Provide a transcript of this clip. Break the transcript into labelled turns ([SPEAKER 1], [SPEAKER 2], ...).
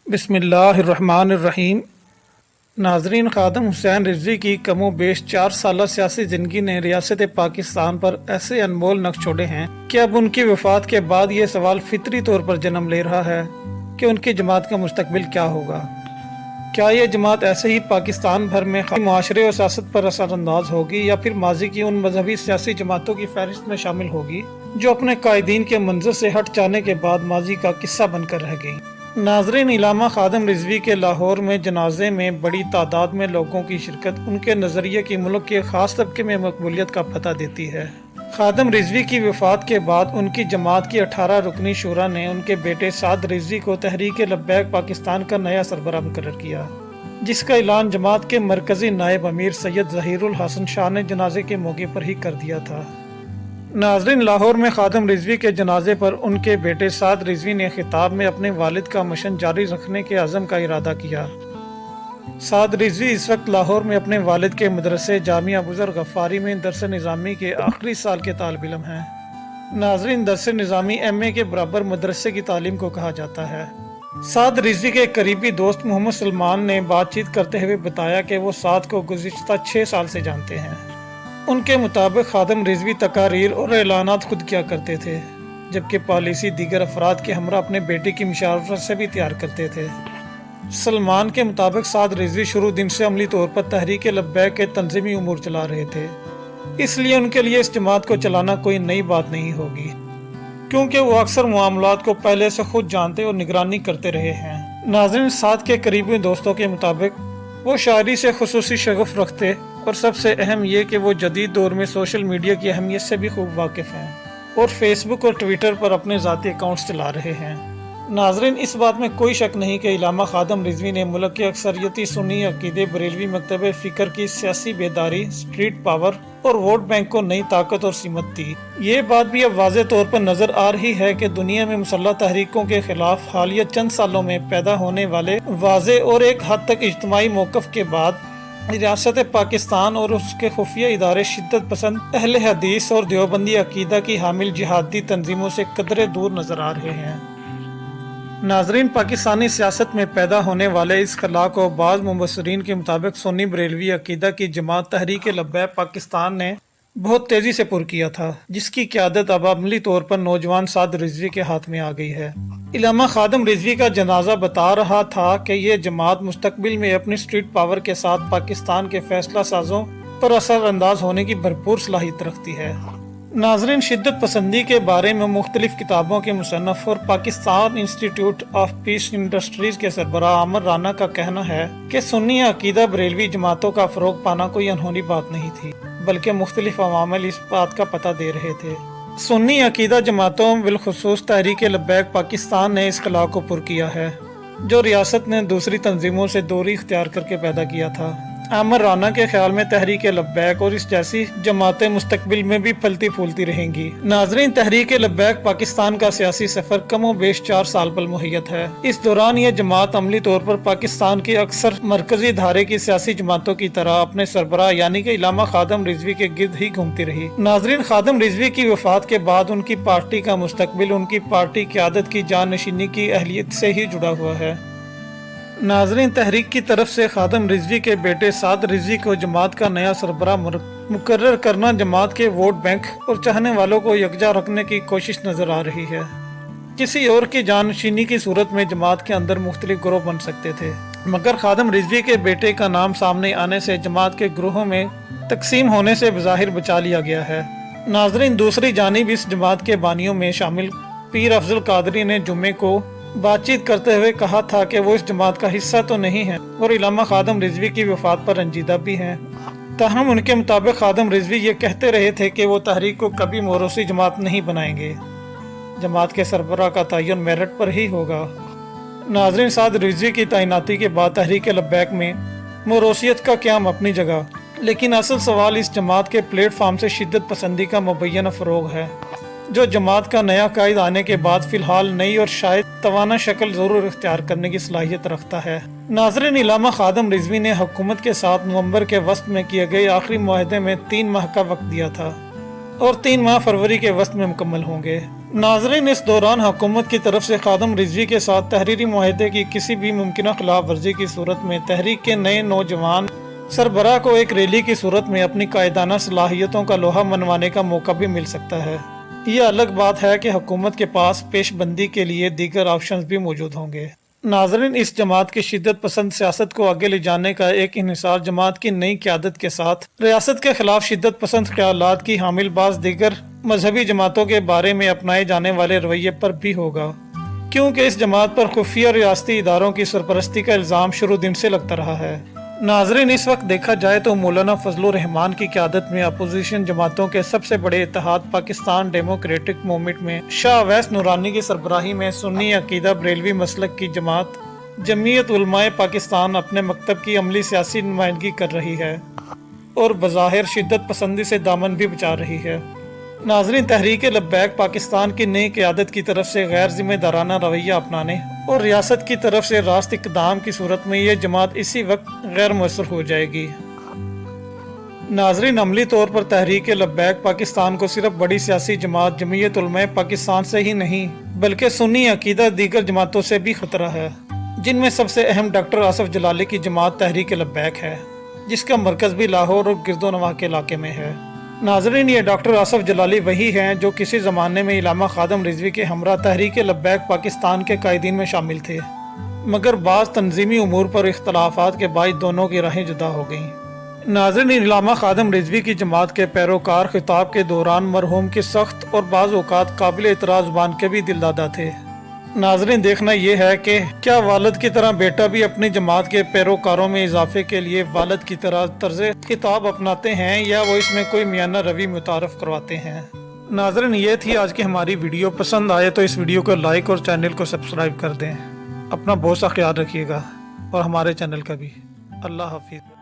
[SPEAKER 1] बिस्मिल्लाहिर्रहमानिर्रहीम। नाजरीन, खादम हुसैन रिजवी की कमो बेश 4 साल सियासी ज़िंदगी ने रियासत पाकिस्तान पर ऐसे अनमोल नक्श छोड़े हैं कि अब उनकी वफात के बाद ये सवाल फितरी तौर पर जन्म ले रहा है कि उनकी जमात का मुस्तकबिल क्या होगा। क्या ये जमात ऐसे ही पाकिस्तान भर में मुआशरे और सियासत पर असरअंदाज होगी या फिर माजी की उन मजहबी सियासी जमातों की फहरिस्त में शामिल होगी जो अपने कायदीन के मंजर से हट जाने के बाद माजी का किस्सा बनकर रह गई। नाजरीन, इलामा खादम रिजवी के लाहौर में जनाजे में बड़ी तादाद में लोगों की शिरकत उनके नज़रिए की मुल्क के ख़ास तबके में मकबूलियत का पता देती है। खादम रिजवी की वफ़ात के बाद उनकी जमात की 18 रुकनी शूरा ने उनके बेटे साद रिजवी को तहरीक लब्बैक पाकिस्तान का नया सरबराह मुकर्रर किया, जिसका ऐलान जमात के मरकजी नायब अमीर सैयद ज़हीरुल हसन शाह ने जनाजे के मौके पर ही कर दिया था। नाजरीन, लाहौर में खादम रिजवी के जनाजे पर उनके बेटे साद रिजवी ने खिताब में अपने वालिद का मिशन जारी रखने के अज़म का इरादा किया। साद रिजवी इस वक्त लाहौर में अपने वालिद के मदरसे जामिया बुज़ुर्ग गफ़ारी में दरस निज़ामी के आखिरी साल के तालिब इल्म हैं। नाजरीन, दरस निज़ामी MA के बराबर मदरसे की तालीम को कहा जाता है। साद रिजवी के करीबी दोस्त मोहम्मद सलमान ने बातचीत करते हुए बताया कि वो साद को गुज़िश्ता 6 साल से जानते हैं। उनके मुताबिक खादम रिजवी तकारीर और ऐलानात खुद किया करते थे, जबकि पॉलिसी दीगर अफराद के हमरा अपने बेटे की मुशावरत से भी तैयार करते थे। सलमान के मुताबिक साद रिजवी शुरू दिन से अमली तौर पर तहरीक लब्बैक के तंजीमी उमूर चला रहे थे, इसलिए उनके लिए इस जमात को चलाना कोई नई बात नहीं होगी, क्योंकि वो अक्सर मामलात को पहले से खुद जानते और निगरानी करते रहे हैं। नाज़रीन, साद के करीबी दोस्तों के मुताबिक वो शायरी से खुसूसी शगफ रखते और सबसे अहम ये कि वो जदीद दौर में सोशल मीडिया की अहमियत से भी खूब वाकिफ़ हैं और फेसबुक और ट्विटर पर अपने ज़ाती अकाउंट्स चला रहे हैं। नाजरीन, इस बात में कोई शक नहीं कि इलामा खादम रिजवी ने मुल्क के अक्सरियती सुन्नी अकीदे बरेलवी मकतब फ़िक्र की सियासी बेदारी, स्ट्रीट पावर और वोट बैंक को नई ताकत और सीमत दी। ये बात भी अब वाज़े तौर पर नज़र आ रही है कि दुनिया में मुसल्लह तहरीकों के खिलाफ हालिया चंद सालों में पैदा होने वाले वाज़े और एक हद तक इज्तिमाई मौक़िफ़ के बाद रियासत पाकिस्तान और उसके खुफिया इदारे शिद्दत पसंद अहले हदीस और देवबंदी अकीदा की हामिल जिहादी तंजीमों से कदरे दूर नजर आ रहे हैं। नाजरीन, पाकिस्तानी सियासत में पैदा होने वाले इस खला को बाज़ मुबस्सिरीन के मुताबिक सुन्नी बरेलवी अकीदा की जमात तहरीक लब्बैक पाकिस्तान ने बहुत तेज़ी से पुर किया था, जिसकी क़यादत अब अमली तौर पर नौजवान साद रिजवी के हाथ में आ गई है। इलामा खादम रिजवी का जनाजा बता रहा था कि ये जमात मुस्तकबिल में अपनी स्ट्रीट पावर के साथ पाकिस्तान के फैसला साजों पर असर अंदाज होने की भरपूर सलाहियत रखती है। नाजरीन, शिद्दत पसंदी के बारे में मुख्तलिफ किताबों के मुसन्नफ और Pakistan institute of peace industries के सरबराह आमिर राना का कहना है कि सुन्नी अकीदा बरेलवी जमातों का फ़रोग पाना कोई अनहोनी बात नहीं थी, बल्कि मुख्तलिफ अवामिल इस बात का पता दे रहे थे। सुन्नी अकीदा जमातों बिलखुसूस तहरीक लब्बैक पाकिस्तान ने इस खला को पुर किया है, जो रियासत ने दूसरी तंजीमों से दूरी इख्तियार करके पैदा किया था। आमिर राना के ख्याल में तहरीक लब्बैक और इस जैसी जमातें मुस्तकबिल में भी फलती फूलती रहेंगी। नाजरीन, तहरीक लब्बैक पाकिस्तान का सियासी सफर कमो बेश 4 साल पर मुहैयत है। इस दौरान ये जमात अमली तौर पर पाकिस्तान की अक्सर मरकजी धारे की सियासी जमातों की तरह अपने सरबराह यानी कि इलामा खादम रिजवी के गिर्द ही घूमती रही। नाजरीन, खादम रिजवी की वफात के बाद उनकी पार्टी का मुस्तकबिल उनकी पार्टी क़यादत की जाननशीनी की अहलियत से ही जुड़ा हुआ है। नाजरीन, तहरीक की तरफ से खादम रिजवी के बेटे साद रिजवी को जमात का नया सरबराह मुकर्रर करना जमात के वोट बैंक और चाहने वालों को यकजा रखने की कोशिश नजर आ रही है। किसी और की जानशीनी की सूरत में जमात के अंदर मुख्तलिफ ग्रोह बन सकते थे, मगर खादम रिजवी के बेटे का नाम सामने आने से जमात के ग्रोहों में तकसीम होने से बज़ाहिर बचा लिया गया है। नाजरीन, दूसरी जानिब इस जमात के बानियों में शामिल पीर अफजल कादरी ने जुम्मे को बातचीत करते हुए कहा था कि वो इस जमात का हिस्सा तो नहीं है और इलामा खादम रिजवी की वफात पर रंजीदा भी हैं। ताहम उनके मुताबिक खादम रिजवी ये कहते रहे थे कि वो तहरीक को कभी मोरोसी जमात नहीं बनाएंगे, जमात के सरबराह का तयन मेरिट पर ही होगा। नाजरीन, साद रिजवी की तैनाती के बाद तहरीक लब्बैक में मोरोसियत का क़याम अपनी जगह, लेकिन असल सवाल इस जमात के प्लेटफार्म से शिद्दत पसंदी का मुबैना फ़रोग है, जो जमात का नया कायद आने के बाद फिलहाल नई और शायद तवाना शक्ल जरूर इख्तियार करने की सलाहियत रखता है। नाजरीन, इलामा खादम रिजवी ने हुकूमत के साथ नवंबर के वस्त में किए गए आखिरी मुआहदे में 3 माह का वक्त दिया था और 3 माह फरवरी के वस्त में मुकम्मल होंगे। नाजरीन, इस दौरान हुकूमत की तरफ से खादम रिजवी के साथ तहरीरी मुआहदे की किसी भी मुमकिन खिलाफ वर्जी की सूरत में तहरीक के नए नौजवान सरबराह को एक रैली की सूरत में अपनी कायदाना सलाहियतों का लोहा मनवाने का मौका भी मिल सकता है। यह अलग बात है कि हुकूमत के पास पेशबंदी के लिए दीगर ऑप्शंस भी मौजूद होंगे। नाजरीन, इस जमात की शिद्दत पसंद सियासत को आगे ले जाने का एक इन्हिसार जमात की नई क़यादत के साथ रियासत के खिलाफ शिद्दत पसंद ख्यालात की हामिल बाज दीगर मजहबी जमातों के बारे में अपनाए जाने वाले रवैये पर भी होगा, क्योंकि इस जमात पर खुफिया रियासती इदारों की सरपरस्ती का इल्ज़ाम शुरू दिन से लगता रहा है। नाजरीन, इस वक्त देखा जाए तो मौलाना फजलुर रहमान की क़यादत में अपोजिशन जमातों के सबसे बड़े इत्तेहाद पाकिस्तान डेमोक्रेटिक मूवमेंट में शाह अवैस नूरानी की सरबराही में सुन्नी अकीदा बरेलवी मसलक की जमात जमीयत उलमाए पाकिस्तान अपने मकतब की अमली सियासी नुमाइंदगी कर रही है और बज़ाहिर शिद्दत पसंदी से दामन भी बचा रही है। नाजरीन, तहरीक लब्बैक पाकिस्तान की नई क़यादत की तरफ से गैर जिम्मेदाराना रवैया अपनाने और रियासत की तरफ से रास्त इक़दाम की सूरत में यह जमात इसी वक्त गैर मुअस्सर हो जाएगी। नाजरीन, अमली तौर पर तहरीक लब्बैक पाकिस्तान को सिर्फ बड़ी सियासी जमात जमीयत उलमाए पाकिस्तान से ही नहीं बल्कि सुन्नी अकीदा दीगर जमातों से भी खतरा है, जिनमें सबसे अहम डॉक्टर आसफ जलाली की जमात तहरीक लब्बैक है, जिसका मरकज़ भी लाहौर और गिरदोनवाह के इलाके में है। नाजरीन, ये डॉक्टर आसफ जलाली वही हैं जो किसी ज़माने में इलामा खादम रिजवी के हमरा तहरीक लब्बैक पाकिस्तान के कायदीन में शामिल थे, मगर बाज़ तंजीमी उमूर पर इख्तलाफात के बायस दोनों की राहें जुदा हो गईं। नाज़रीन, इलामा खादम रिजवी की जमात के पैरोकार खिताब के दौरान मरहूम की सख्त और बाज़ औक़ात काबिल एतराज़ ज़ुबान के भी दिलदादा थे। नाजरीन, देखना यह है कि क्या वालिद की तरह बेटा भी अपनी जमात के पैरोकारों में इजाफे के लिए वालिद की तरह तर्ज खिताब अपनाते हैं या वो इसमें कोई मियाना रवि मुतारफ करवाते हैं। नाजरीन, ये थी आज की हमारी वीडियो। पसंद आए तो इस वीडियो को लाइक और चैनल को सब्सक्राइब कर दें। अपना बहुत सा ख्याल रखिएगा और हमारे चैनल का भी। अल्लाह हाफिज़।